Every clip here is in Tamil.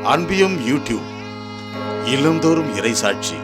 அன்பியும் யூடியூப் இல்லந்தோறும் இறைசாட்சி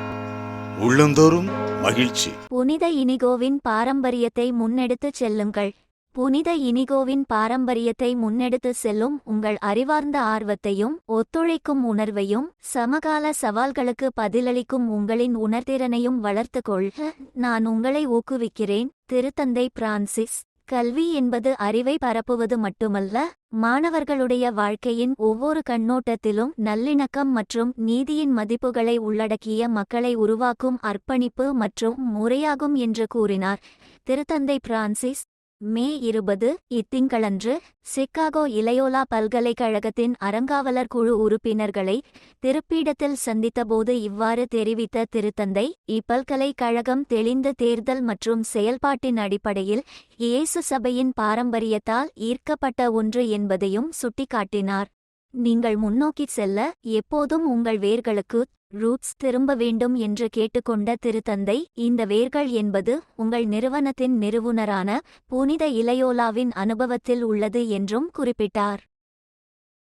உள்ளந்தோறும் மகிழ்ச்சி. புனித இனிகோவின் பாரம்பரியத்தை முன்னெடுத்துச் செல்லுங்கள். புனித இனிகோவின் பாரம்பரியத்தை முன்னெடுத்து செல்லும் உங்கள் அறிவார்ந்த ஆர்வத்தையும் ஒத்துழைக்கும் உணர்வையும் சமகால சவால்களுக்கு பதிலளிக்கும் உங்களின் உணர்திறனையும் வளர்த்து கொள்ள நான் உங்களை ஊக்குவிக்கிறேன். திருத்தந்தை பிரான்சிஸ். கல்வி என்பது அறிவை பரப்புவது மட்டுமல்ல, மாணவர்களுடைய வாழ்க்கையின் ஒவ்வொரு கண்ணோட்டத்திலும் நல்லிணக்கம் மற்றும் நீதியின் மதிப்புகளை உள்ளடக்கிய மக்களை உருவாக்கும் அர்ப்பணிப்பு மற்றும் முறையாகும் என்று கூறினார். திருத்தந்தை பிரான்சிஸ் மே 20 இத்திங்களன்று சிக்காகோ இலயோலா பல்கலைக்கழகத்தின் அறங்காவலர் குழு உறுப்பினர்களை திருப்பீடத்தில் சந்தித்தபோது இவ்வாறு தெரிவித்த திருத்தந்தை, இப்பல்கலைக்கழகம் தெளிந்த தேர்தல் மற்றும் செயல்பாட்டின் அடிப்படையில் இயேசு சபையின் பாரம்பரியத்தால் ஈர்க்கப்பட்ட ஒன்று என்பதையும் சுட்டிக்காட்டினார். நீங்கள் முன்னோக்கிச் செல்ல எப்போதும் உங்கள் வேர்களுக்கு ரூட்ஸ் திரும்ப வேண்டும் என்று கேட்டுக்கொண்ட திருத்தந்தை, இந்த வேர்கள் என்பது உங்கள் நிறுவனத்தின் நிறுவுனரான புனித இலயோலாவின் அனுபவத்தில் உள்ளது என்றும் குறிப்பிட்டார்.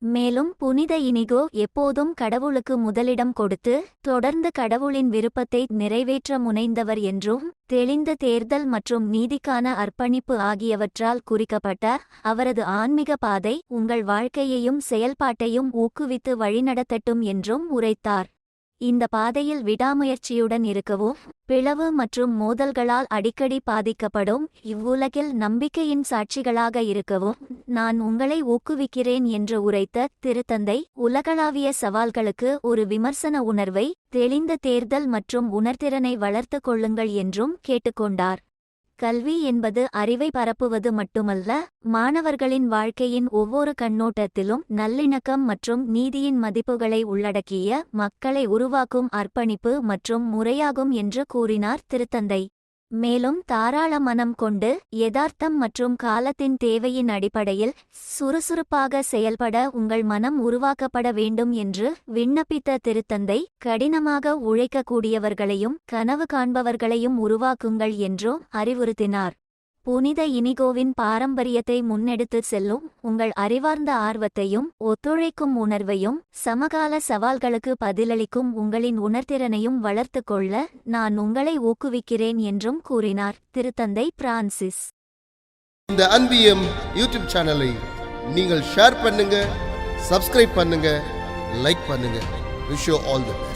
மேலும் புனித இனிகோ எப்போதும் கடவுளுக்கு முதலிடம் கொடுத்து தொடர்ந்து கடவுளின் விருப்பத்தை நிறைவேற்ற முனைந்தவர் என்றும், தெளிந்த தேர்தல் மற்றும் நீதிக்கான அர்ப்பணிப்பு ஆகியவற்றால் குறிக்கப்பட்ட அவரது ஆன்மீக பாதை உங்கள் வாழ்க்கையையும் செயல்பாட்டையும் ஊக்குவித்து வழிநடத்தட்டும் என்றும் உரைத்தார். இந்த பாதையில் விடாமுயற்சியுடன் இருக்கவும், பிளவு மற்றும் மோதல்களால் அடிக்கடி பாதிக்கப்படும் இவ்வுலகில் நம்பிக்கையின் சாட்சிகளாக இருக்கவும் நான் உங்களை ஊக்குவிக்கிறேன் என்று உரைத்த திருத்தந்தை, உலகளாவிய சவால்களுக்கு ஒரு விமர்சன உணர்வை, தெளிந்த தேர்தல் மற்றும் உணர்திறனை வளர்த்து கொள்ளுங்கள் என்றும் கேட்டுக்கொண்டார். கல்வி என்பது அறிவை பரப்புவது மட்டுமல்ல, மாணவர்களின் வாழ்க்கையின் ஒவ்வொரு கண்ணோட்டத்திலும் நல்லிணக்கம் மற்றும் நீதியின் மதிப்புகளை உள்ளடக்கிய மக்களை உருவாக்கும் அர்ப்பணிப்பு மற்றும் முறையாகும் என்று கூறினார் திருத்தந்தை. மேலும் தாராள மனம் கொண்டு யதார்த்தம் மற்றும் காலத்தின் தேவையின் அடிப்படையில் சுறுசுறுப்பாக செயல்பட உங்கள் மனம் உருவாக்கப்பட வேண்டும் என்று விண்ணப்பித்த திருத்தந்தை, கடினமாக உழைக்கக்கூடியவர்களையும் கனவு காண்பவர்களையும் உருவாக்குங்கள் என்றும் அறிவுறுத்தினார். புனித இனிகோவின் பாரம்பரியத்தை முன்னெடுத்து செல்லும் உங்கள் அறிவார்ந்த ஆர்வத்தையும் ஒத்துழைக்கும் உணர்வையும் சமகால சவால்களுக்கு பதிலளிக்கும் உங்களின் உணர்திறனையும் வளர்த்து கொள்ள நான் உங்களை ஊக்குவிக்கிறேன் என்றும் கூறினார். திருத்தந்தை பிரான்சிஸ். இந்த அன்பியம் யூடியூப் சேனலை நீங்கள் ஷேர் பண்ணுங்க, சப்ஸ்கிரைப் பண்ணுங்க, லைக் பண்ணுங்க. Wish you all the best.